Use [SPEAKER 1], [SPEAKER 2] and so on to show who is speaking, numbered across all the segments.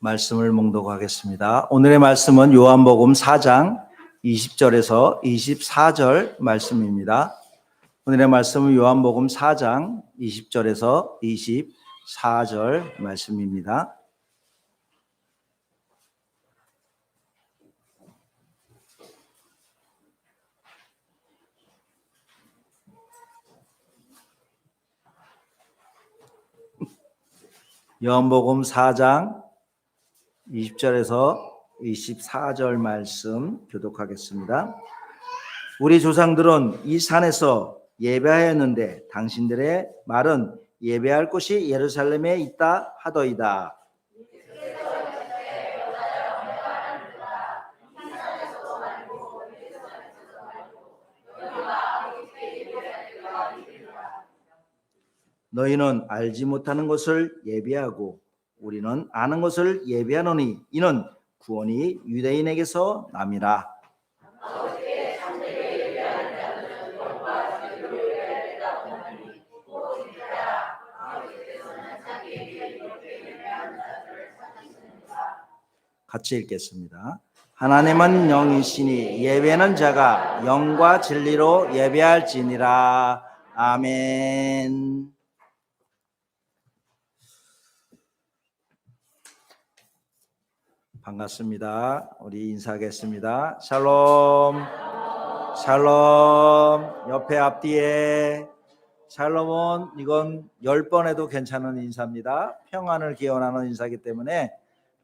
[SPEAKER 1] 말씀을 봉독하겠습니다. 오늘의 말씀은 요한복음 4장 20절에서 24절 말씀입니다. 오늘의 말씀은 요한복음 4장 20절에서 24절 말씀입니다. 요한복음 4장 20절에서 24절 말씀 교독하겠습니다. 우리 조상들은 이 산에서 예배하였는데 당신들의 말은 예배할 곳이 예루살렘에 있다 하더이다. 너희는 알지 못하는 것을 예배하고 우리는 아는 것을 예배하노니 이는 구원이 유대인에게서 남이라. 같이 읽겠습니다. 하나님은 영이시니 예배하는 자가 영과 진리로 예배할지니라. 아멘. 반갑습니다. 우리 인사하겠습니다. 샬롬. 샬롬. 옆에 앞뒤에 샬롬은 이건 10번 해도 괜찮은 인사입니다. 평안을 기원하는 인사이기 때문에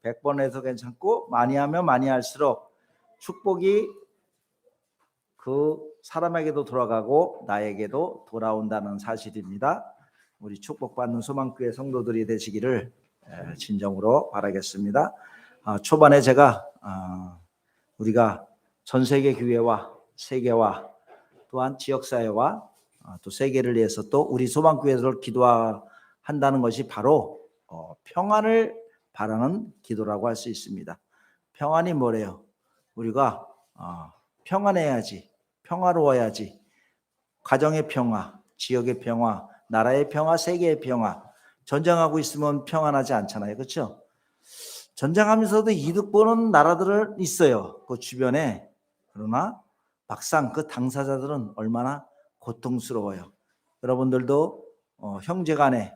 [SPEAKER 1] 100번 해도 괜찮고 많이 하면 많이 할수록 축복이 그 사람에게도 돌아가고 나에게도 돌아온다는 사실입니다. 우리 축복받는 소망교회 성도들이 되시기를 진정으로 바라겠습니다. 초반에 제가 우리가 전 세계 교회와 세계와 또한 지역사회와 또 세계를 위해서 또 우리 소망교회를 기도한다는 것이 바로 평안을 바라는 기도라고 할 수 있습니다. 평안이 뭐래요? 우리가 평안해야지, 평화로워야지. 가정의 평화, 지역의 평화, 나라의 평화, 세계의 평화. 전쟁하고 있으면 평안하지 않잖아요. 그렇죠? 전쟁하면서도 이득 보는 나라들은 있어요. 그 주변에. 그러나 막상 그 당사자들은 얼마나 고통스러워요. 여러분들도 형제 간에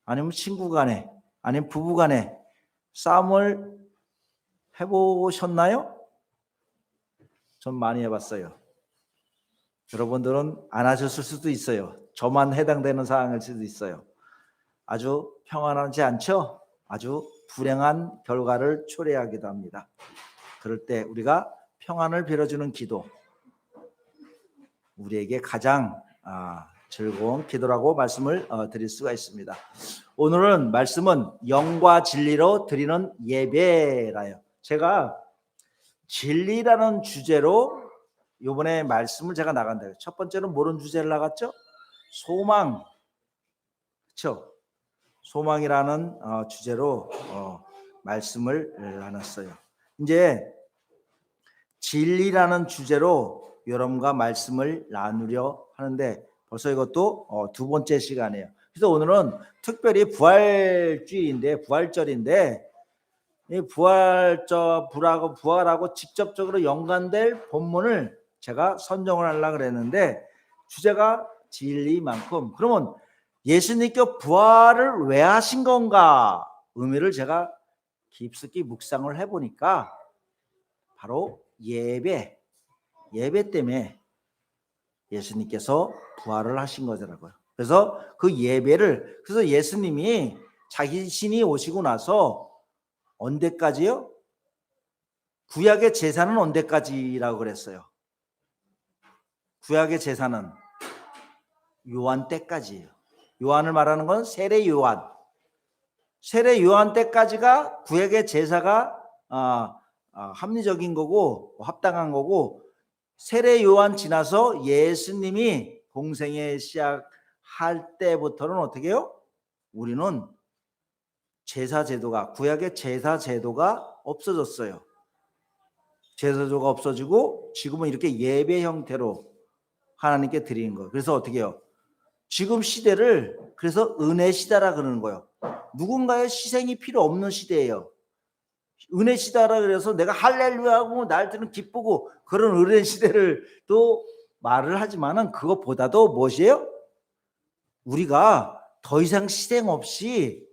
[SPEAKER 1] 아니면 친구 간에 아니면 부부 간에 싸움을 해보셨나요? 전 많이 해봤어요. 여러분들은 안 하셨을 수도 있어요. 저만 해당되는 상황일 수도 있어요. 아주 평안하지 않죠? 아주 불행한 결과를 초래하기도 합니다. 그럴 때 우리가 평안을 빌어주는 기도, 우리에게 가장 즐거운 기도라고 말씀을 드릴 수가 있습니다. 오늘은 말씀은 영과 진리로 드리는 예배라요. 제가 진리라는 주제로 이번에 말씀을 제가 나간다. 첫 번째는 뭐런 주제를 나갔죠? 소망. 그렇죠? 소망이라는 주제로 말씀을 나눴어요. 이제 진리라는 주제로 여러분과 말씀을 나누려 하는데 벌써 이것도 두 번째 시간이에요. 그래서 오늘은 특별히 부활주일인데 부활절인데 이 부활하고 직접적으로 연관될 본문을 제가 선정을 하려고 그랬는데 주제가 진리만큼 그러면 예수님께 부활을 왜 하신 건가 의미를 제가 깊숙이 묵상을 해보니까 바로 예배 때문에 예수님께서 부활을 하신 거더라고요. 그래서 그 예배를 그래서 예수님이 자신이 오시고 나서 언제까지요? 구약의 제사는 언제까지라고 그랬어요? 구약의 제사는 요한 때까지예요. 요한을 말하는 건 세례 요한. 세례 요한 때까지가 구약의 제사가 합리적인 거고 합당한 거고 세례 요한 지나서 예수님이 공생애 시작할 때부터는 어떻게 해요? 우리는 제사 제도가 구약의 제사 제도가 없어졌어요. 제사 제도가 없어지고 지금은 이렇게 예배 형태로 하나님께 드리는 거예요. 그래서 어떻게 해요? 지금 시대를 그래서 은혜 시대라 그러는 거예요. 누군가의 희생이 필요 없는 시대예요. 은혜 시대라 그래서 내가 할렐루야 하고 날들은 기쁘고 그런 은혜 시대를 또 말을 하지만은 그것보다도 무엇이에요? 우리가 더 이상 희생 없이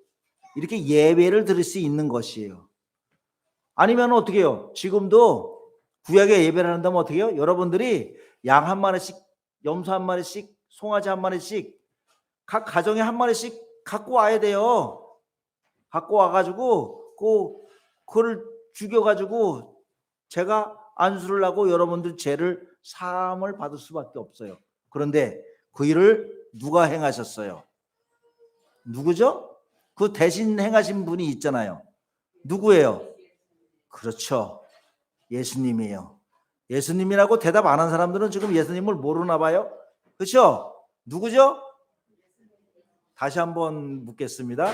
[SPEAKER 1] 이렇게 예배를 드릴 수 있는 것이에요. 아니면 어떻게 해요? 지금도 구약에 예배를 한다면 어떻게 해요? 여러분들이 양 한 마리씩, 염소 한 마리씩, 송아지 한 마리씩 각 가정에 한 마리씩 갖고 와야 돼요. 갖고 와가지고 그걸 죽여가지고 제가 안수를 하고 여러분들 죄를 사함을 받을 수밖에 없어요. 그런데 그 일을 누가 행하셨어요? 누구죠? 그 대신 행하신 분이 있잖아요. 누구예요? 그렇죠. 예수님이에요. 예수님이라고 대답 안 한 사람들은 지금 예수님을 모르나 봐요. 그렇죠? 누구죠? 다시 한번 묻겠습니다.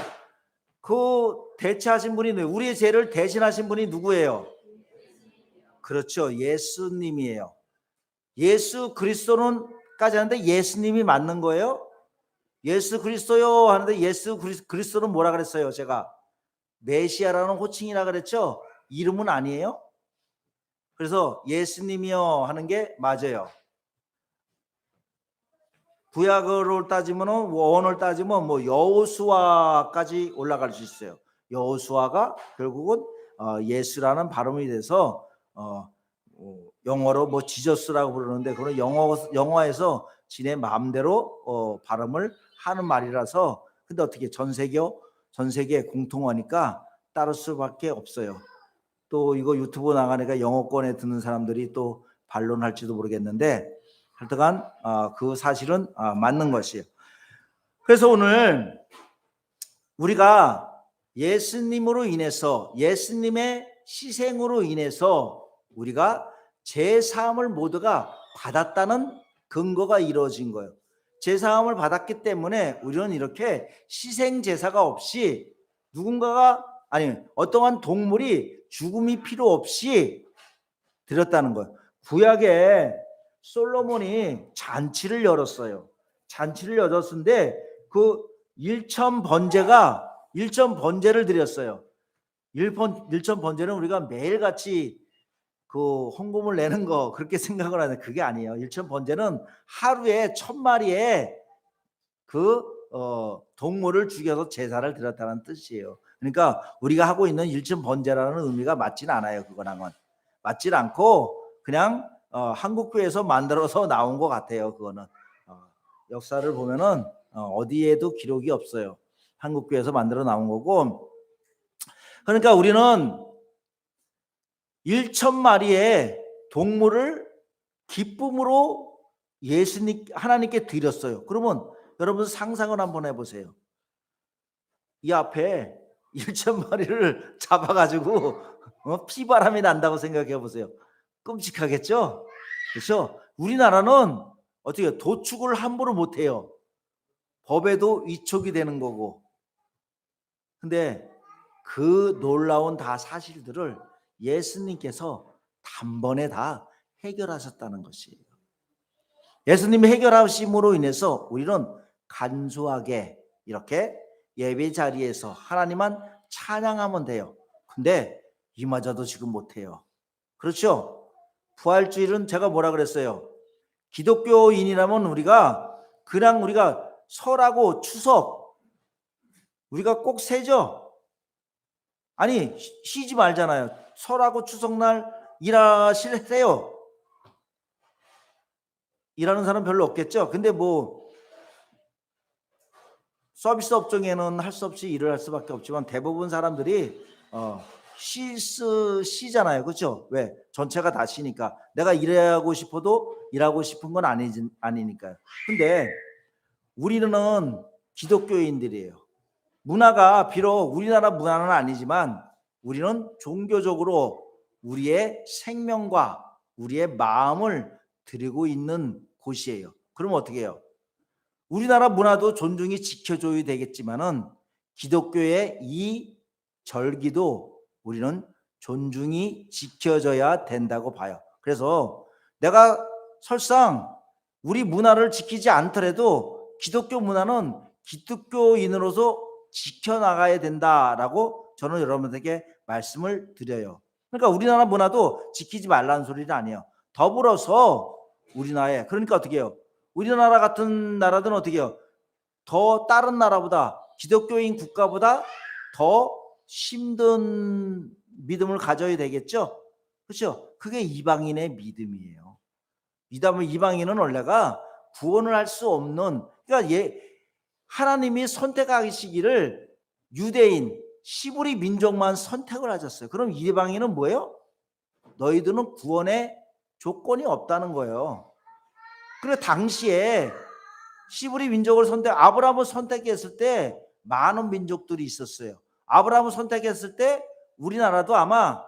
[SPEAKER 1] 그 대체하신 분이 누구예요? 우리의 죄를 대신하신 분이 누구예요? 그렇죠. 예수님이에요. 예수 그리스도는까지 하는데 예수님이 맞는 거예요? 예수 그리스도요 하는데 예수 그리스도는 뭐라 그랬어요? 제가 메시아라는 호칭이라 그랬죠? 이름은 아니에요? 그래서 예수님이요 하는 게 맞아요. 구약으로 따지면 원어를 따지면 뭐 여호수아까지 올라갈 수 있어요. 여호수아가 결국은 예수라는 발음이 돼서 영어로 뭐 지저스라고 부르는데 그런 영어에서 지네 마음대로 발음을 하는 말이라서 근데 어떻게 전 세계 공통어니까 따를 수밖에 없어요. 또 이거 유튜브 나가니까 영어권에 듣는 사람들이 또 반론할지도 모르겠는데 하여간 그 사실은 맞는 것이에요. 그래서 오늘 우리가 예수님으로 인해서 예수님의 희생으로 인해서 우리가 제사함을 모두가 받았다는 근거가 이루어진 거예요. 제사함을 받았기 때문에 우리는 이렇게 희생 제사가 없이 누군가가 아니 어떠한 동물이 죽음이 필요 없이 드렸다는 거예요. 구약에 솔로몬이 잔치를 열었어요. 잔치를 열었는데 그 일천 번제를 드렸어요. 일천 번제는 우리가 매일같이 그 헌금을 내는 거 그렇게 생각을 하는데 그게 아니에요. 일천 번제는 하루에 1000마리의 그 동물을 죽여서 제사를 드렸다는 뜻이에요. 그러니까 우리가 하고 있는 일천 번제라는 의미가 맞지는 않아요. 그거랑은 맞지 않고 그냥 한국교회에서 만들어서 나온 것 같아요. 그거는 역사를 보면은 어디에도 기록이 없어요. 한국교회에서 만들어 나온 거고. 그러니까 우리는 1000마리의 동물을 기쁨으로 예수님 하나님께 드렸어요. 그러면 여러분 상상을 한번 해보세요. 이 앞에 1000마리를 잡아가지고 피바람이 난다고 생각해 보세요. 끔찍하겠죠? 그렇죠? 우리나라는 어떻게 도축을 함부로 못해요. 법에도 위촉이 되는 거고. 근데 그 놀라운 다 사실들을 예수님께서 단번에 다 해결하셨다는 것이에요. 예수님이 해결하심으로 인해서 우리는 간소하게 이렇게 예배 자리에서 하나님만 찬양하면 돼요. 근데 이마저도 지금 못해요. 그렇죠? 부활주일은 제가 뭐라 그랬어요? 기독교인이라면 우리가 설하고 추석 우리가 꼭 세죠? 아니 쉬지 말잖아요. 설하고 추석날 일하시세요. 일하는 사람 별로 없겠죠? 근데 뭐 서비스 업종에는 할 수 없이 일을 할 수밖에 없지만 대부분 사람들이 쉬잖아요. 그렇죠? 왜? 전체가 다 쉬니까. 내가 일하고 싶어도 일하고 싶은 건 아니니까요. 근데 우리는 기독교인들이에요. 문화가 비록 우리나라 문화는 아니지만 우리는 종교적으로 우리의 생명과 우리의 마음을 드리고 있는 곳이에요. 그럼 어떻게 해요? 우리나라 문화도 존중이 지켜줘야 되겠지만은 기독교의 이 절기도 우리는 존중이 지켜져야 된다고 봐요. 그래서 내가 설상 우리 문화를 지키지 않더라도 기독교 문화는 기독교인으로서 지켜나가야 된다라고 저는 여러분들에게 말씀을 드려요. 그러니까 우리나라 문화도 지키지 말라는 소리는 아니에요. 더불어서 우리나라에, 그러니까 어떻게 해요? 우리나라 같은 나라들은 어떻게 해요? 더 다른 나라보다, 기독교인 국가보다 더 힘든 믿음을 가져야 되겠죠? 그렇죠? 그게 이방인의 믿음이에요. 이방인은 원래가 구원을 할 수 없는, 그러니까 하나님이 선택하시기를 유대인, 시브리 민족만 선택을 하셨어요. 그럼 이방인은 뭐예요? 너희들은 구원의 조건이 없다는 거예요. 그리고 당시에 시브리 민족을 아브라함을 선택했을 때 많은 민족들이 있었어요. 아브라함을 선택했을 때 우리나라도 아마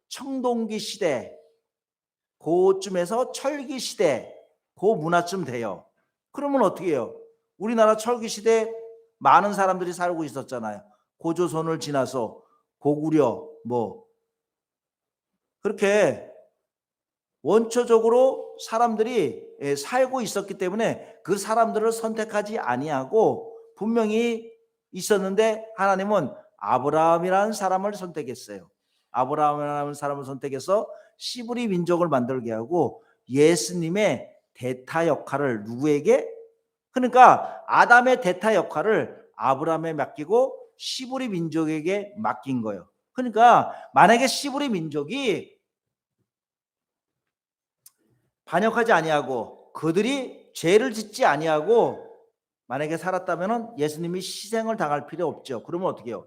[SPEAKER 1] 청동기 시대, 그쯤에서 철기 시대, 그 문화쯤 돼요. 그러면 어떻게 해요? 우리나라 철기 시대 많은 사람들이 살고 있었잖아요. 고조선을 지나서 고구려 그렇게 원초적으로 사람들이 살고 있었기 때문에 그 사람들을 선택하지 아니하고 분명히 있었는데 하나님은 아브라함이라는 사람을 선택했어요. 아브라함이라는 사람을 선택해서 시브리 민족을 만들게 하고 예수님의 대타 역할을 누구에게? 그러니까 아담의 대타 역할을 아브라함에 맡기고 시브리 민족에게 맡긴 거예요. 그러니까 만약에 시브리 민족이 반역하지 아니하고 그들이 죄를 짓지 아니하고 만약에 살았다면 예수님이 희생을 당할 필요 없죠. 그러면 어떻게 해요?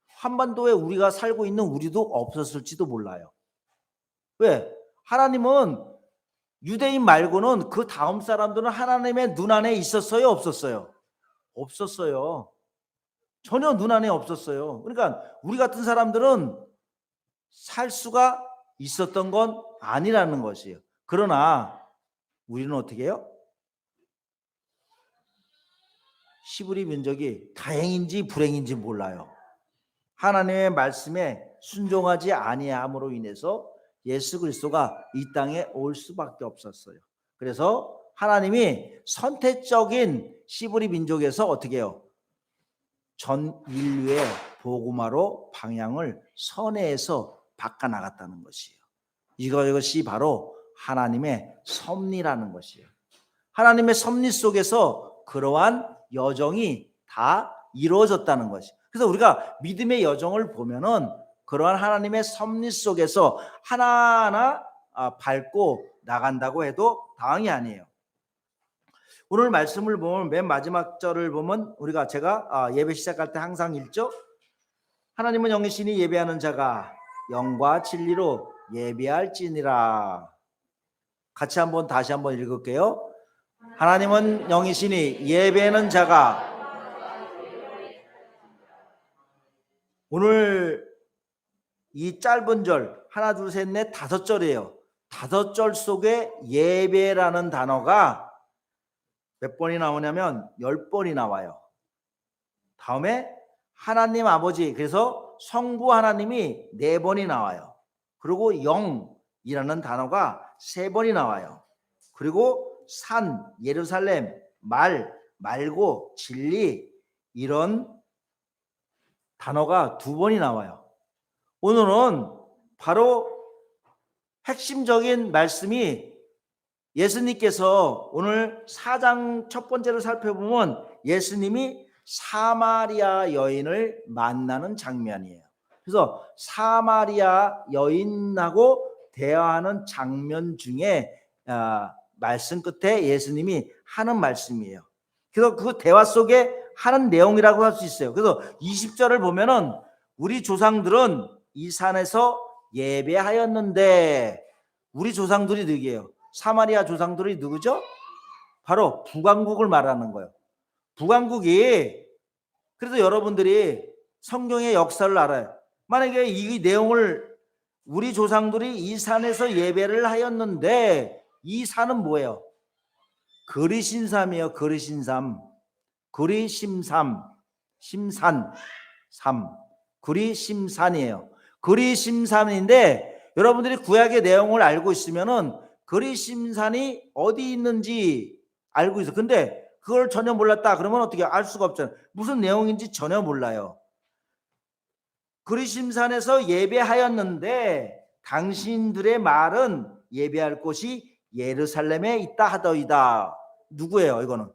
[SPEAKER 1] 한반도에 우리가 살고 있는 우리도 없었을지도 몰라요. 왜? 하나님은 유대인 말고는 그 다음 사람들은 하나님의 눈 안에 있었어요? 없었어요? 없었어요. 전혀 눈 안에 없었어요. 그러니까 우리 같은 사람들은 살 수가 있었던 건 아니라는 것이에요. 그러나 우리는 어떻게 해요? 시브리 민족이 다행인지 불행인지 몰라요. 하나님의 말씀에 순종하지 아니함으로 인해서 예수 그리스도가 이 땅에 올 수밖에 없었어요. 그래서 하나님이 선택적인 시브리 민족에서 어떻게 해요? 전 인류의 복음화로 방향을 선회해서 바꿔나갔다는 것이에요. 이것이 바로 하나님의 섭리라는 것이에요. 하나님의 섭리 속에서 그러한 여정이 다 이루어졌다는 것이에요. 그래서 우리가 믿음의 여정을 보면은 그러한 하나님의 섭리 속에서 하나하나 밟고 나간다고 해도 과언이 아니에요. 오늘 말씀을 보면 맨 마지막 절을 보면 제가 예배 시작할 때 항상 읽죠. 하나님은 영이시니 예배하는 자가 영과 진리로 예배할지니라. 같이 다시 한번 읽을게요. 하나님은 영이시니 예배하는 자가. 오늘 이 짧은 절 하나 둘 셋 넷 다섯 절이에요. 다섯 절 속에 예배라는 단어가 몇 번이 나오냐면 10번이 나와요. 다음에 하나님 아버지, 그래서 성부 하나님이 4번이 나와요. 그리고 영이라는 단어가 3번이 나와요. 그리고 산, 예루살렘, 말고 진리, 이런 단어가 2번이 나와요. 오늘은 바로 핵심적인 말씀이 예수님께서 오늘 4장 첫 번째를 살펴보면 예수님이 사마리아 여인을 만나는 장면이에요. 그래서 사마리아 여인하고 대화하는 장면 중에 말씀 끝에 예수님이 하는 말씀이에요. 그래서 그 대화 속에 하는 내용이라고 할 수 있어요. 그래서 20절을 보면은 우리 조상들은 이 산에서 예배하였는데, 우리 조상들이 누구예요? 사마리아 조상들이 누구죠? 바로 북왕국을 말하는 거예요. 북왕국이, 그래서 여러분들이 성경의 역사를 알아요. 만약에 이 내용을 우리 조상들이 이 산에서 예배를 하였는데, 이 산은 뭐예요? 그리신삼이에요. 그리신삼. 그리심산이에요. 그리심산인데 여러분들이 구약의 내용을 알고 있으면은 그리심산이 어디 있는지 알고 있어. 근데 그걸 전혀 몰랐다 그러면 어떻게 알 수가 없잖아요. 무슨 내용인지 전혀 몰라요. 그리심산에서 예배하였는데 당신들의 말은 예배할 곳이 예루살렘에 있다 하더이다. 누구예요? 이거는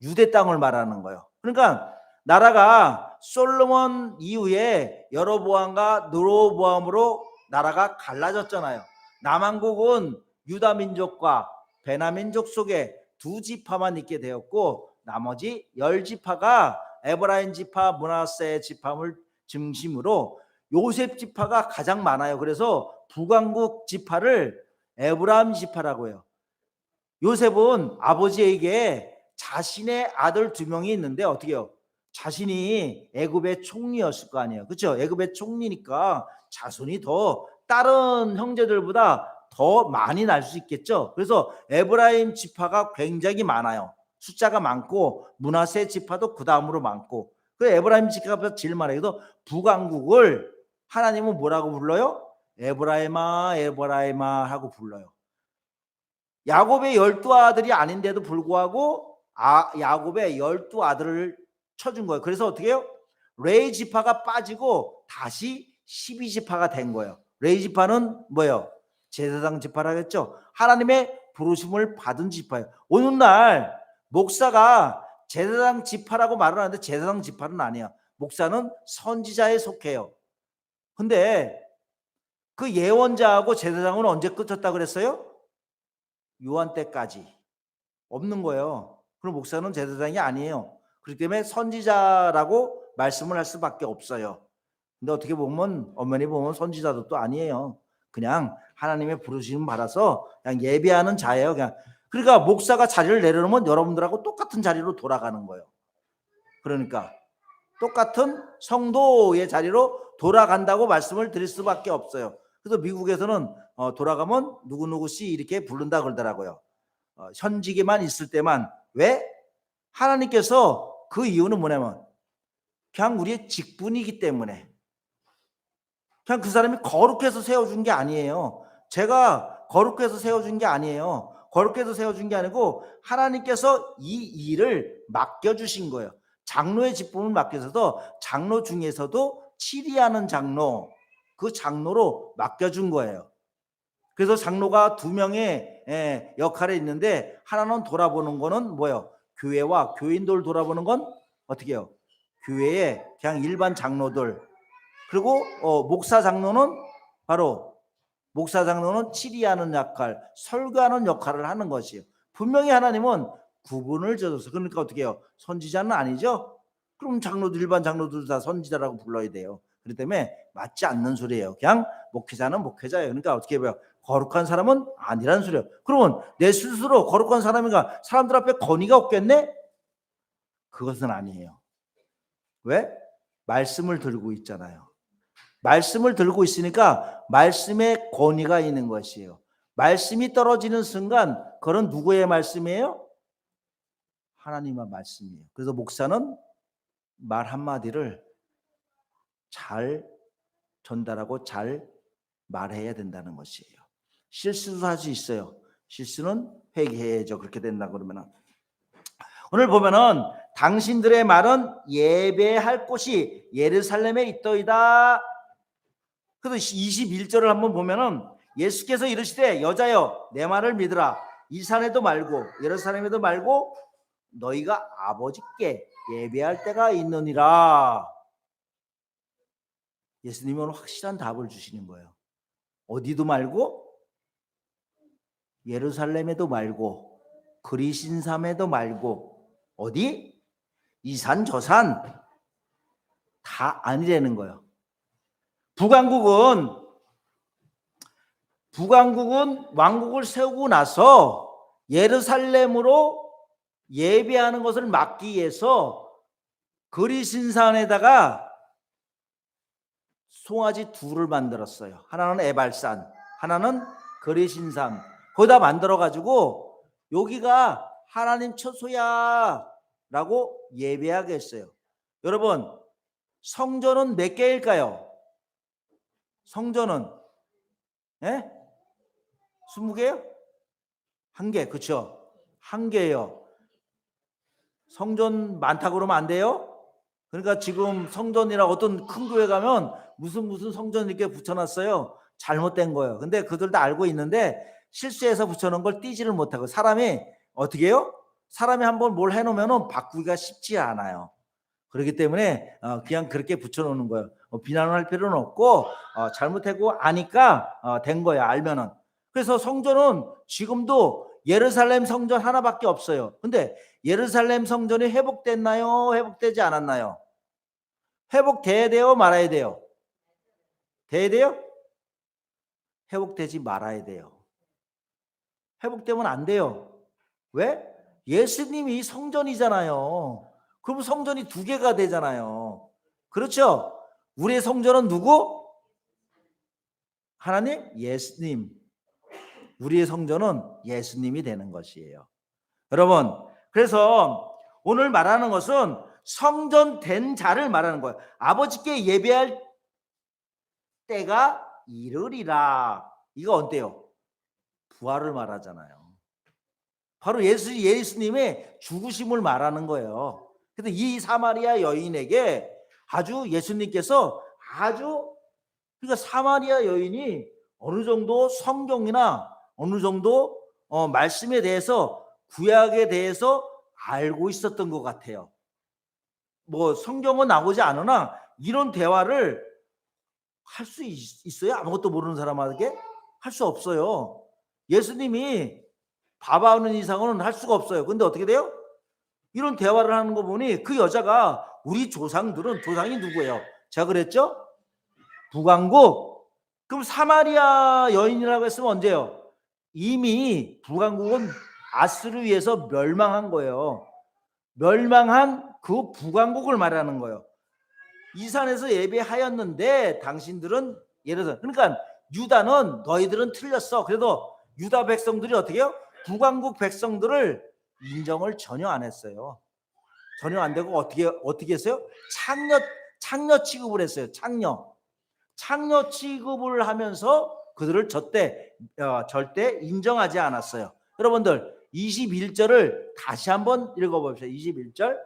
[SPEAKER 1] 유대 땅을 말하는 거예요. 그러니까 나라가 솔로몬 이후에 여로보암과 느로보암으로 나라가 갈라졌잖아요. 남한국은 유다 민족과 베냐 민족 속에 두 지파만 있게 되었고 나머지 10지파가 에브라임 지파, 므낫세 지파를 중심으로 요셉 지파가 가장 많아요. 그래서 북왕국 지파를 에브라임 지파라고 해요. 요셉은 아버지에게 자신의 아들 2명이 있는데 어떻게 해요? 자신이 애굽의 총리였을 거 아니에요. 그렇죠? 애굽의 총리니까 자손이 더 다른 형제들보다 더 많이 날 수 있겠죠. 그래서 에브라임 지파가 굉장히 많아요. 숫자가 많고 므낫세 지파도 그 다음으로 많고 그 에브라임 지파가 제일 많아요. 그래서 북왕국을 하나님은 뭐라고 불러요? 에브라임아 에브라임아 하고 불러요. 야곱의 12아들이 아닌데도 불구하고 야곱의 12아들을 쳐준 거예요. 그래서 어떻게 해요? 레이 지파가 빠지고 다시 12지파가 된 거예요. 레이 지파는 뭐예요? 제사장 지파라겠죠. 하나님의 부르심을 받은 지파예요. 오늘날 목사가 제사장 지파라고 말을 하는데 제사장 지파는 아니야. 목사는 선지자에 속해요. 근데 그 예언자하고 제사장은 언제 끝쳤다 그랬어요? 요한 때까지 없는 거예요. 그럼 목사는 제사장이 아니에요. 그렇기 때문에 선지자라고 말씀을 할 수밖에 없어요. 근데 어떻게 보면 엄연히 보면 선지자도 또 아니에요. 그냥 하나님의 부르심을 받아서 그냥 예배하는 자예요. 그냥 그러니까 목사가 자리를 내려놓으면 여러분들하고 똑같은 자리로 돌아가는 거예요. 그러니까 똑같은 성도의 자리로 돌아간다고 말씀을 드릴 수밖에 없어요. 그래서 미국에서는 돌아가면 누구누구씨 이렇게 부른다 그러더라고요. 현직에만 있을 때만. 왜? 하나님께서 그 이유는 뭐냐면 그냥 우리의 직분이기 때문에 그냥 그 사람이 거룩해서 세워준 게 아니에요. 제가 거룩해서 세워준 게 아니에요. 거룩해서 세워준 게 아니고 하나님께서 이 일을 맡겨주신 거예요. 장로의 직분을 맡겨서도 장로 중에서도 치리하는 장로, 그 장로로 맡겨준 거예요. 그래서 장로가 2명의 역할이 있는데 하나는 돌아보는 거는 뭐예요? 교회와 교인들 돌아보는 건 어떻게 해요? 교회의 그냥 일반 장로들. 그리고 목사 장로는 바로 목사 장로는 치리하는 역할, 설교하는 역할을 하는 것이에요. 분명히 하나님은 구분을 져서 그러니까 어떻게 해요? 선지자는 아니죠? 그럼 장로들 일반 장로들 다 선지자라고 불러야 돼요. 그렇기 때문에 맞지 않는 소리예요. 그냥 목회자는 목회자예요. 그러니까 어떻게 해요? 거룩한 사람은 아니라는 소리예요. 그러면 내 스스로 거룩한 사람인가 사람들 앞에 권위가 없겠네? 그것은 아니에요. 왜? 말씀을 들고 있잖아요. 말씀을 들고 있으니까 말씀의 권위가 있는 것이에요. 말씀이 떨어지는 순간 그건 누구의 말씀이에요? 하나님의 말씀이에요. 그래서 목사는 말 한마디를 잘 전달하고 잘 말해야 된다는 것이에요. 실수도 할 수 있어요. 실수는 회개해야죠. 그렇게 된다 그러면은. 오늘 보면은 당신들의 말은 예배할 곳이 예루살렘에 있더이다. 그래서 21절을 한번 보면은 예수께서 이르시되 여자여 내 말을 믿으라. 이 산에도 말고 예루살렘에도 말고 너희가 아버지께 예배할 때가 있느니라. 예수님은 확실한 답을 주시는 거예요. 어디도 말고 예루살렘에도 말고 그리신삼에도 말고 어디? 이 산 저 산 다 아니라는 거예요. 북왕국은 왕국을 세우고 나서 예루살렘으로 예배하는 것을 막기 위해서 그리신산에다가 송아지 2를 만들었어요. 하나는 에발산, 하나는 그리신산. 거기다 만들어 가지고 여기가 하나님 처소야 라고 예배하게 했어요. 여러분, 성전은 몇 개일까요? 성전은 20개요? 1개, 그렇죠? 1개예요. 성전 많다고 그러면 안 돼요? 그러니까 지금 성전이나 어떤 큰 교회 가면 무슨 성전 이렇게 붙여놨어요. 잘못된 거예요. 근데 그들도 알고 있는데 실수해서 붙여놓은 걸 띄지를 못하고 사람이 어떻게 해요? 사람이 한번 뭘 해놓으면 바꾸기가 쉽지 않아요. 그렇기 때문에 그냥 그렇게 붙여놓는 거예요. 비난할 필요는 없고 잘못하고 아니까 된 거예요. 알면은. 그래서 성전은 지금도 예루살렘 성전 하나밖에 없어요. 근데 예루살렘 성전이 회복됐나요? 회복되지 않았나요? 회복돼야 돼요? 말아야 돼요? 돼야 돼요? 회복되지 말아야 돼요. 회복되면 안 돼요. 왜? 예수님이 성전이잖아요. 그럼 성전이 두 개가 되잖아요. 그렇죠? 우리의 성전은 누구? 하나님? 예수님. 우리의 성전은 예수님이 되는 것이에요. 여러분, 그래서 오늘 말하는 것은 성전 된 자를 말하는 거예요. 아버지께 예배할 때가 이르리라. 이거 어때요? 부활을 말하잖아요. 바로 예수님의 죽으심을 말하는 거예요. 근데 이 사마리아 여인에게 아주 예수님께서 그러니까 사마리아 여인이 어느 정도 성경이나 어느 정도 말씀에 대해서 구약에 대해서 알고 있었던 것 같아요. 뭐 성경은 나오지 않으나 이런 대화를 할 수 있어요? 아무것도 모르는 사람에게 할 수 없어요. 예수님이 바바하는 이상은 할 수가 없어요. 근데 어떻게 돼요? 이런 대화를 하는 거 보니 그 여자가 우리 조상이 누구예요? 제가 그랬죠? 북왕국. 그럼 사마리아 여인이라고 했으면 언제요? 이미 북왕국은 아수르에서 멸망한 거예요. 멸망한 그 북왕국을 말하는 거예요. 이 산에서 예배하였는데 당신들은 예를 들어 그러니까 유다는 너희들은 틀렸어. 그래도 유다 백성들이 어떻게 해요? 북왕국 백성들을 인정을 전혀 안 했어요. 전혀 안 되고 어떻게 했어요? 창녀 취급을 했어요. 창녀 취급을 하면서 그들을 절대 인정하지 않았어요. 여러분들 21절을 다시 한번 읽어봅시다. 21절.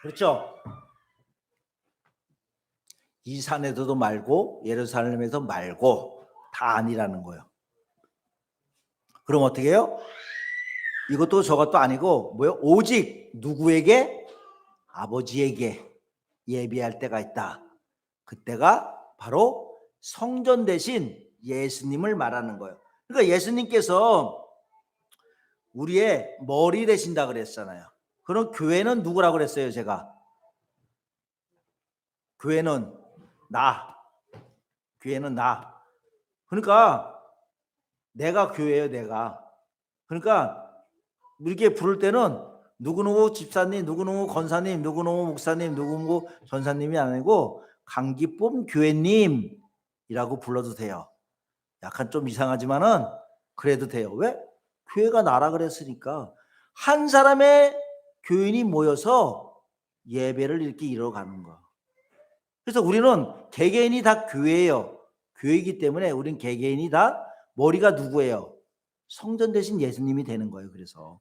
[SPEAKER 1] 그렇죠? 이 산에서도 말고 예루살렘에서 말고 다 아니라는 거예요. 그럼 어떻게 해요? 이것도 저것도 아니고 뭐요? 오직 누구에게? 아버지에게 예비할 때가 있다. 그때가 바로 성전 대신 예수님을 말하는 거예요. 그러니까 예수님께서 우리의 머리 되신다 그랬잖아요. 그럼 교회는 누구라고 그랬어요? 제가 교회는 나. 그러니까 내가 교회예요. 내가. 그러니까 이렇게 부를 때는 누구누구 집사님, 누구누구 권사님, 누구누구 목사님, 누구누구 전사님이 아니고 강기쁨 교회님이라고 불러도 돼요. 약간 좀 이상하지만은 그래도 돼요. 왜? 교회가 나라 그랬으니까 한 사람의 교인이 모여서 예배를 이렇게 이뤄가는 거. 그래서 우리는 개개인이 다 교회예요. 교회이기 때문에 우리는 개개인이 다 머리가 누구예요? 성전 대신 예수님이 되는 거예요. 그래서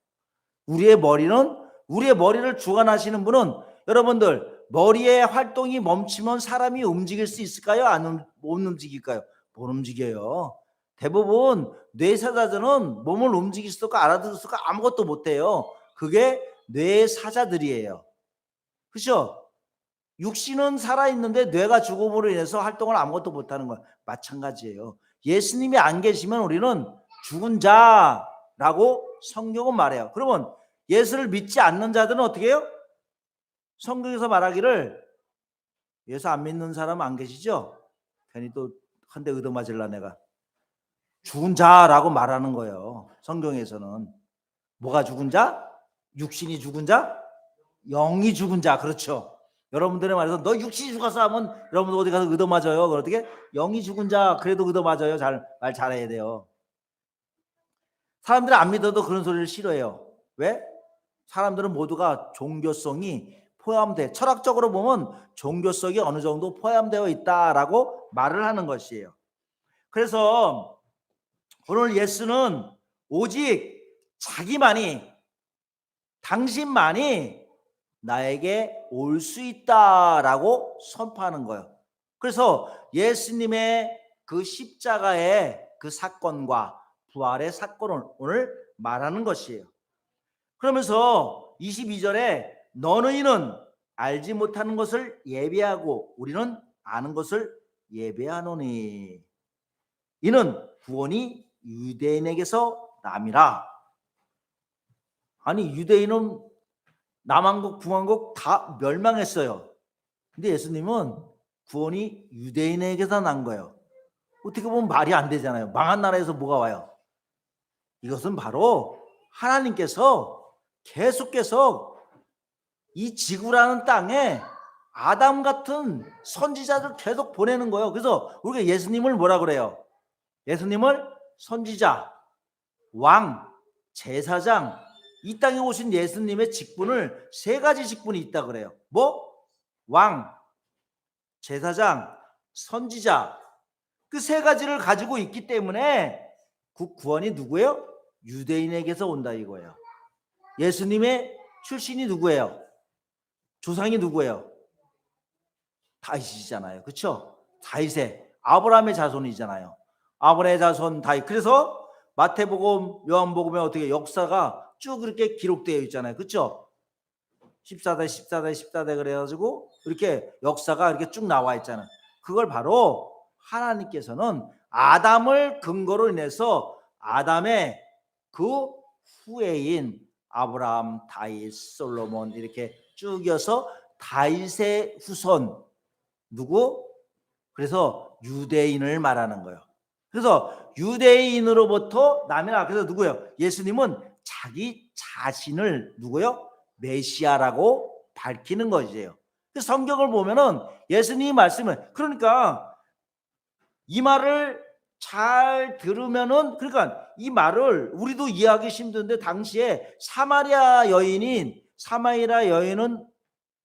[SPEAKER 1] 우리의 머리를 주관하시는 분은 여러분들 머리의 활동이 멈추면 사람이 움직일 수 있을까요? 못 움직일까요? 못 움직여요. 대부분 뇌사자들은 몸을 움직일 수도 없고 알아들을 수도 없고 아무것도 못해요. 그게 뇌의 사자들이에요. 그렇죠? 육신은 살아있는데 뇌가 죽음으로 인해서 활동을 아무것도 못하는 건 마찬가지예요. 예수님이 안 계시면 우리는 죽은 자라고 성경은 말해요. 그러면 예수를 믿지 않는 자들은 어떻게 해요? 성경에서 말하기를 예수 안 믿는 사람 안 계시죠? 괜히 또 한 대 얻어맞을라 내가. 죽은 자라고 말하는 거예요. 성경에서는. 뭐가 죽은 자? 육신이 죽은 자? 영이 죽은 자. 그렇죠. 여러분들의 말에서 너 육신이 죽었어 하면 여러분들 어디 가서 얻어맞아요. 어떻게? 영이 죽은 자 그래도 얻어맞아요. 말 잘해야 돼요. 사람들은 안 믿어도 그런 소리를 싫어해요. 왜? 사람들은 모두가 종교성이 포함돼. 철학적으로 보면 종교성이 어느 정도 포함되어 있다라고 말을 하는 것이에요. 그래서 오늘 예수는 오직 자기만이, 당신만이 나에게 올 수 있다라고 선포하는 거예요. 그래서 예수님의 그 십자가의 그 사건과 부활의 사건을 오늘 말하는 것이에요. 그러면서 22절에 너희는 알지 못하는 것을 예배하고 우리는 아는 것을 예배하노니 이는 구원이 유대인에게서 남이라. 아니 유대인은 남한국 북한국 다 멸망했어요. 근데 예수님은 구원이 유대인에게서 난 거예요. 어떻게 보면 말이 안 되잖아요. 망한 나라에서 뭐가 와요? 이것은 바로 하나님께서 계속해서 이 지구라는 땅에 아담 같은 선지자들 계속 보내는 거예요. 그래서 우리가 예수님을 뭐라 그래요? 예수님을 선지자, 왕, 제사장, 이 땅에 오신 예수님의 직분을 세 가지 직분이 있다 그래요. 뭐? 왕, 제사장, 선지자. 그 세 가지를 가지고 있기 때문에 그 구원이 누구예요? 유대인에게서 온다 이거예요. 예수님의 출신이 누구예요? 조상이 누구예요? 다윗이잖아요. 그렇죠? 다윗의 아브라함의 자손이잖아요. 아브라함의 자손 다윗. 그래서 마태복음, 요한복음에 어떻게 역사가 쭉 이렇게 기록되어 있잖아요. 그렇죠? 14대 그래가지고 이렇게 역사가 이렇게 쭉 나와 있잖아요. 그걸 바로 하나님께서는 아담을 근거로 인해서 아담의 그 후예인 아브라함, 다윗, 솔로몬 이렇게 쭉 이어서 다윗의 후손 누구? 그래서 유대인을 말하는 거예요. 그래서 유대인으로부터 남이라. 그래서 누구예요? 예수님은 자기 자신을 누구요? 메시아라고 밝히는 것이에요. 성경을 보면은 예수님이 말씀을, 그러니까 이 말을 잘 들으면은, 그러니까 이 말을 우리도 이해하기 힘든데 당시에 사마리아 여인은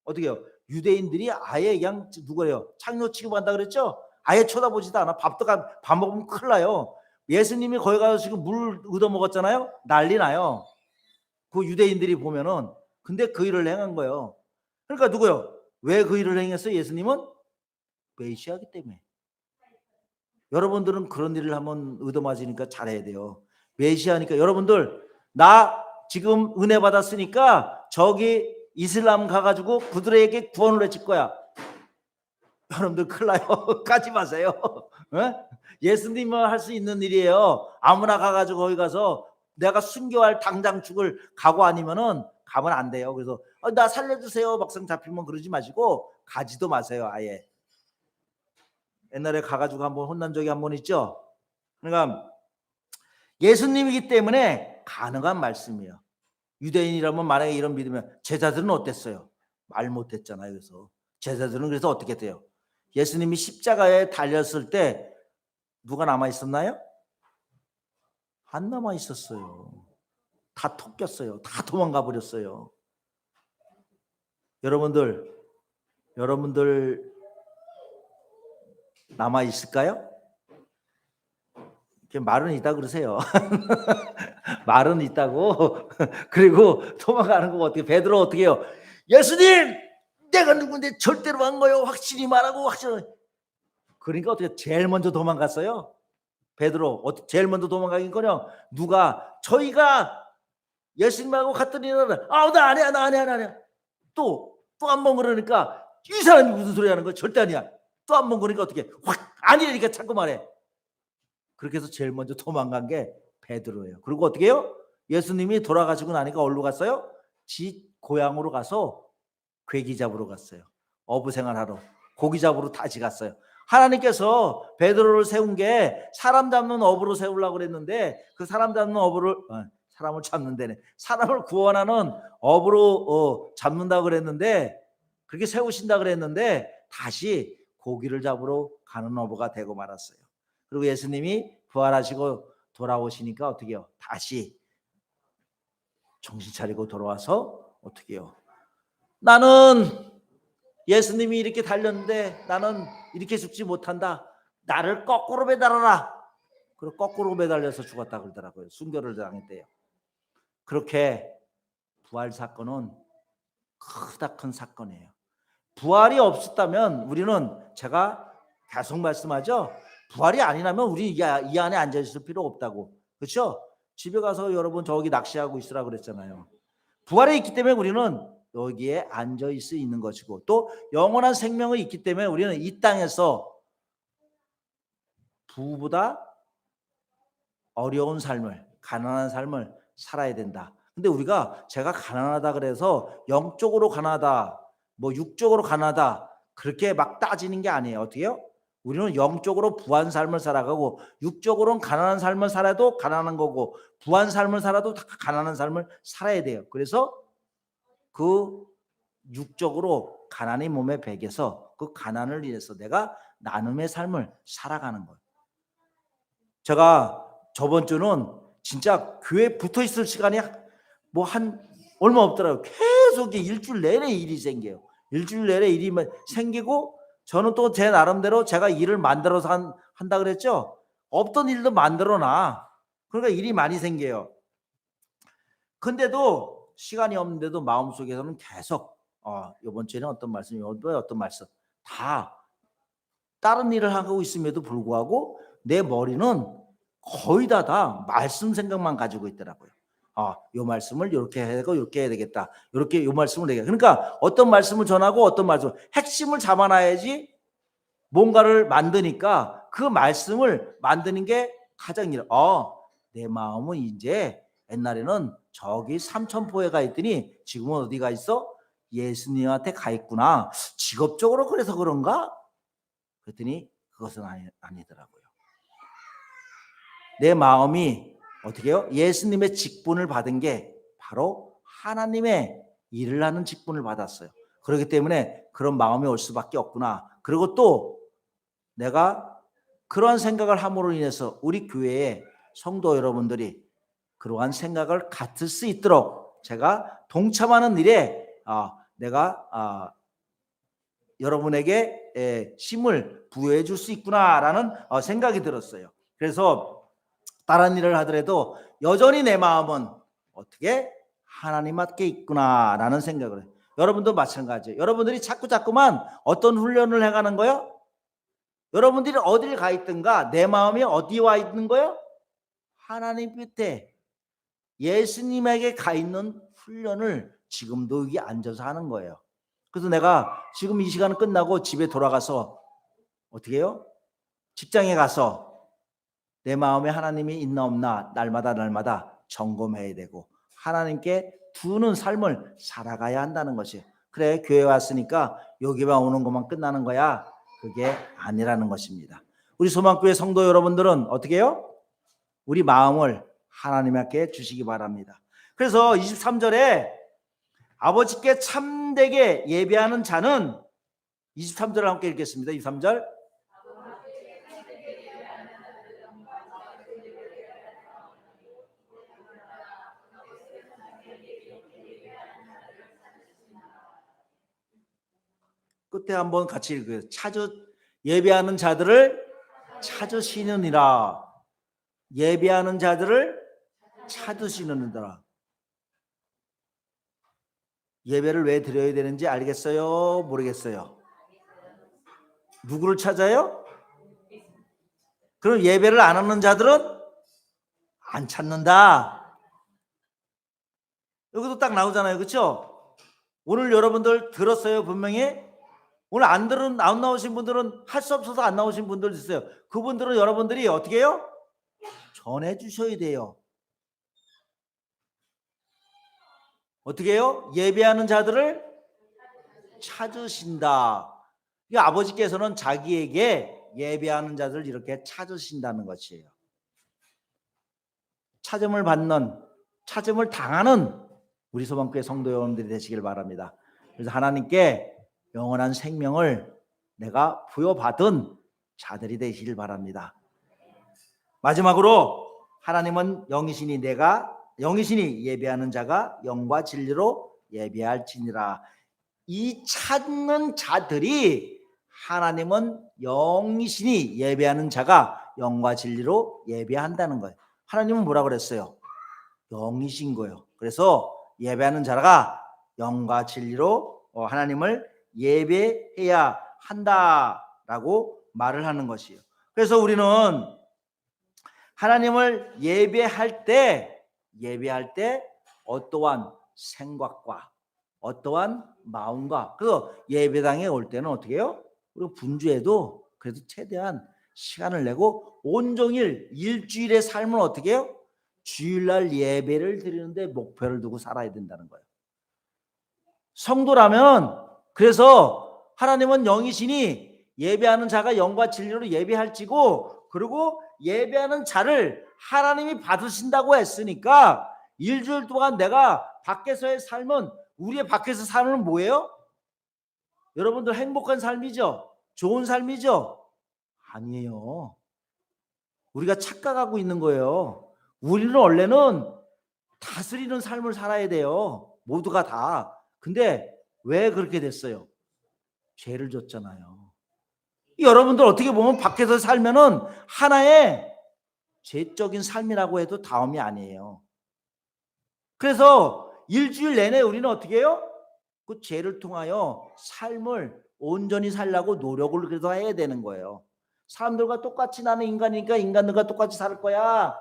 [SPEAKER 1] 어떻게 해요? 유대인들이 아예 그냥 누구래요? 창녀 취급한다 그랬죠? 아예 쳐다보지도 않아. 밥 먹으면 큰일 나요. 예수님이 거기 가서 지금 물 얻어 먹었잖아요. 난리 나요. 그 유대인들이 보면은. 근데 그 일을 행한 거예요. 그러니까 누구요? 왜 그 일을 행했어요? 예수님은 메시아이기 때문에. 여러분들은 그런 일을 한번 얻어맞으니까 잘해야 돼요. 메시아니까. 여러분들 나 지금 은혜 받았으니까 저기 이슬람 가가지고 그들에게 구원을 외칠 거야. 여러분들 큰일 나요. 가지 마세요. 예수님은 할 수 있는 일이에요. 아무나 가가지고 거기 가서 내가 순교할 당장 죽을 각오 아니면은 가면 안 돼요. 그래서 나 살려주세요 막상 잡히면 그러지 마시고 가지도 마세요. 아예. 옛날에 가가지고 한번 혼난 적이 한 번 있죠. 그러니까 예수님이기 때문에 가능한 말씀이에요. 유대인이라면 만약에 이런 믿으면 제자들은 어땠어요? 말 못했잖아요. 그래서 제자들은 그래서 어떻게 돼요? 예수님이 십자가에 달렸을 때 누가 남아 있었나요? 안 남아 있었어요. 다 톡겼어요. 다 도망가 버렸어요. 여러분들 남아 있을까요? 말은 있다 그러세요. 말은 있다고. 그리고 도망가는 거 어떻게? 베드로 어떻게 해요? 예수님, 내가 누군데 절대로 한 거요. 확실히 말하고 확실히. 그러니까 어떻게 제일 먼저 도망갔어요? 베드로 제일 먼저 도망가긴커녕 누가 저희가 예수님하고 갔더니 나 아니야. 또 한 번 그러니까 이 사람이 무슨 소리 하는 거야? 절대 아니야. 또 한 번 그러니까 어떻게 확 아니라니까 자꾸 말해. 그렇게 해서 제일 먼저 도망간 게 베드로예요. 그리고 어떻게 해요? 예수님이 돌아가시고 나니까 어디로 갔어요? 지 고향으로 가서 괴기 잡으러 갔어요. 어부 생활하러. 고기 잡으러 다시 갔어요. 하나님께서 베드로를 세운 게 사람 잡는 어부로 세우려고 그랬는데 그 사람 잡는 어부를 사람을 잡는 데네. 사람을 구원하는 어부로 잡는다고 그랬는데 그렇게 세우신다 그랬는데 다시 고기를 잡으러 가는 어부가 되고 말았어요. 그리고 예수님이 부활하시고 돌아오시니까 어떻게 해요? 다시 정신 차리고 돌아와서 어떻게 해요? 나는 예수님이 이렇게 달렸는데 나는 이렇게 죽지 못한다. 나를 거꾸로 매달아라. 그리고 거꾸로 매달려서 죽었다 그러더라고요. 순교를 당했대요. 그렇게 부활 사건은 크다 큰 사건이에요. 부활이 없었다면 우리는 제가 계속 말씀하죠. 부활이 아니라면 우리 이 안에 앉아 있을 필요 없다고. 그렇죠? 집에 가서 여러분 저기 낚시하고 있으라 그랬잖아요. 부활에 있기 때문에 우리는 여기에 앉아 있을 수 있는 것이고 또 영원한 생명이 있기 때문에 우리는 이 땅에서 부보다 어려운 삶을, 가난한 삶을 살아야 된다. 근데 우리가 제가 가난하다 그래서 영적으로 가난하다, 뭐 육적으로 가난하다 그렇게 막 따지는 게 아니에요. 어떻게요? 우리는 영적으로 부한 삶을 살아가고 육적으로는 가난한 삶을 살아도 가난한 거고 부한 삶을 살아도 가난한 삶을 살아야 돼요. 그래서 그 육적으로 가난이 몸에 배겨서 그 가난을 위해서 내가 나눔의 삶을 살아가는 거예요. 제가 저번 주는 진짜 교회에 붙어 있을 시간이 뭐 한 얼마 없더라고요. 계속 일주일 내내 일이 생겨요. 일주일 내내 일이 생기고 저는 또 제 나름대로 제가 일을 만들어서 한다 그랬죠. 없던 일도 만들어놔. 그러니까 일이 많이 생겨요. 근데도 시간이 없는데도 마음속에서는 계속 이번 주에는 어떤 말씀, 이번 주에 어떤 말씀 다 다른 일을 하고 있음에도 불구하고 내 머리는 거의 다 말씀 생각만 가지고 있더라고요. 요 말씀을 이렇게 하고 이렇게 해야 되겠다. 이렇게 요 말씀을 얘기해. 그러니까 어떤 말씀을 전하고 어떤 말씀 핵심을 잡아놔야지 뭔가를 만드니까 그 말씀을 만드는 게 가장 내 마음은 이제 옛날에는 저기 삼천포에 가 있더니 지금은 어디 가 있어? 예수님한테 가 있구나. 직업적으로 그래서 그런가? 그랬더니 그것은 아니더라고요. 내 마음이 어떻게 해요? 예수님의 직분을 받은 게 바로 하나님의 일을 하는 직분을 받았어요. 그렇기 때문에 그런 마음이 올 수밖에 없구나. 그리고 또 내가 그러한 생각을 함으로 인해서 우리 교회의 성도 여러분들이 그러한 생각을 갖을 수 있도록 제가 동참하는 일에 내가 여러분에게 힘을 부여해 줄 수 있구나라는 생각이 들었어요. 그래서 다른 일을 하더라도 여전히 내 마음은 어떻게 하나님께 있구나라는 생각을 해요. 여러분도 마찬가지예요. 여러분들이 자꾸만 어떤 훈련을 해가는 거예요? 여러분들이 어딜 가 있든가 내 마음이 어디 와 있는 거예요? 하나님 끝에 예수님에게 가 있는 훈련을 지금도 여기 앉아서 하는 거예요. 그래서 내가 지금 이 시간은 끝나고 집에 돌아가서 어떻게 해요? 직장에 가서 내 마음에 하나님이 있나 없나 날마다 점검해야 되고 하나님께 두는 삶을 살아가야 한다는 것이에요. 그래 교회 왔으니까 여기만 오는 것만 끝나는 거야. 그게 아니라는 것입니다. 우리 소망교회 성도 여러분들은 어떻게 해요? 우리 마음을 하나님께 주시기 바랍니다. 그래서 23절에 아버지께 참되게 예배하는 자는 23절을 함께 읽겠습니다. 23절 끝에 한번 같이 읽어요. 예배하는 자들을 찾으시느니라. 예배하는 자들을 찾으시느니라. 예배를 왜 드려야 되는지 알겠어요? 모르겠어요? 누구를 찾아요? 그럼 예배를 안 하는 자들은 안 찾는다. 여기도 딱 나오잖아요. 그렇죠? 오늘 여러분들 들었어요. 분명히 오늘 안 나오신 분들은 할 수 없어서 안 나오신 분들 있어요. 그분들은 여러분들이 어떻게 해요? 전해 주셔야 돼요. 어떻게 해요? 예배하는 자들을 찾으신다. 이 아버지께서는 자기에게 예배하는 자들을 이렇게 찾으신다는 것이에요. 찾음을 받는, 찾음을 당하는 우리 소망교회 성도 여러분들이 되시길 바랍니다. 그래서 하나님께 영원한 생명을 내가 부여받은 자들이 되시길 바랍니다. 마지막으로 하나님은 영이시니 예배하는 자가 영과 진리로 예배할지니라. 이 찾는 자들이 하나님은 영이시니 예배하는 자가 영과 진리로 예배한다는 거예요. 하나님은 뭐라고 그랬어요? 영이신 거예요. 그래서 예배하는 자가 영과 진리로 하나님을 예배해야 한다라고 말을 하는 것이에요. 그래서 우리는 하나님을 예배할 때 어떠한 생각과 어떠한 마음과 그래서 예배당에 올 때는 어떻게 해요? 그리고 분주해도 그래도 최대한 시간을 내고 온종일 일주일의 삶은 어떻게 해요? 주일날 예배를 드리는데 목표를 두고 살아야 된다는 거예요. 성도라면 그래서 하나님은 영이시니 예배하는 자가 영과 진리로 예배할지고 그리고 예배하는 자를 하나님이 받으신다고 했으니까 일주일 동안 내가 밖에서의 삶은 우리의 밖에서 삶은 뭐예요? 여러분들 행복한 삶이죠? 좋은 삶이죠? 아니에요. 우리가 착각하고 있는 거예요. 우리는 원래는 다스리는 삶을 살아야 돼요. 모두가 다. 근데 왜 그렇게 됐어요? 죄를 졌잖아요. 여러분들 어떻게 보면 밖에서 살면은 하나의 죄적인 삶이라고 해도 다음이 아니에요. 그래서 일주일 내내 우리는 어떻게 해요? 그 죄를 통하여 삶을 온전히 살려고 노력을 그래도 해야 되는 거예요. 사람들과 똑같이 나는 인간이니까 인간들과 똑같이 살 거야.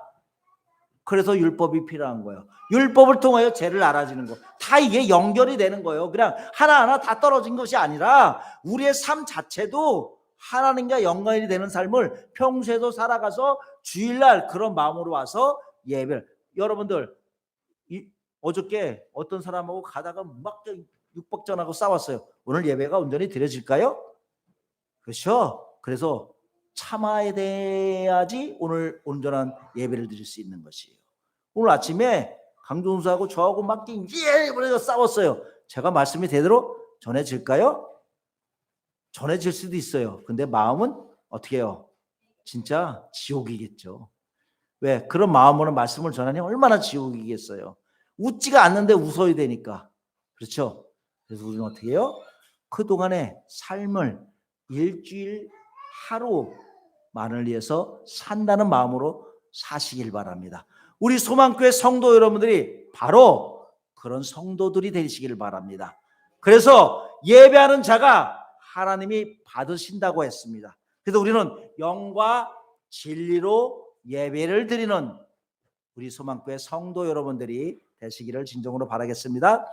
[SPEAKER 1] 그래서 율법이 필요한 거예요. 율법을 통하여 죄를 알아지는 거. 다 이게 연결이 되는 거예요. 그냥 하나하나 다 떨어진 것이 아니라 우리의 삶 자체도 하나님과 연관이 되는 삶을 평소에도 살아가서 주일날 그런 마음으로 와서 예배를. 여러분들 어저께 어떤 사람하고 가다가 막 육박전하고 싸웠어요. 오늘 예배가 온전히 드려질까요? 그렇죠. 그래서 참아야 돼야지 오늘 온전한 예배를 드릴 수 있는 것이에요. 오늘 아침에 강종수하고 저하고 막 그래서 싸웠어요. 제가 말씀이 제대로 전해질까요? 전해질 수도 있어요. 근데 마음은 어떻게 해요? 진짜 지옥이겠죠. 왜? 그런 마음으로 말씀을 전하니 얼마나 지옥이겠어요. 웃지가 않는데 웃어야 되니까. 그렇죠? 그래서 우리는 어떻게 해요? 그동안의 삶을 일주일 하루만을 위해서 산다는 마음으로 사시길 바랍니다. 우리 소망교회 성도 여러분들이 바로 그런 성도들이 되시길 바랍니다. 그래서 예배하는 자가 하나님이 받으신다고 했습니다. 그래서 우리는 영과 진리로 예배를 드리는 우리 소망교회 성도 여러분들이 되시기를 진정으로 바라겠습니다.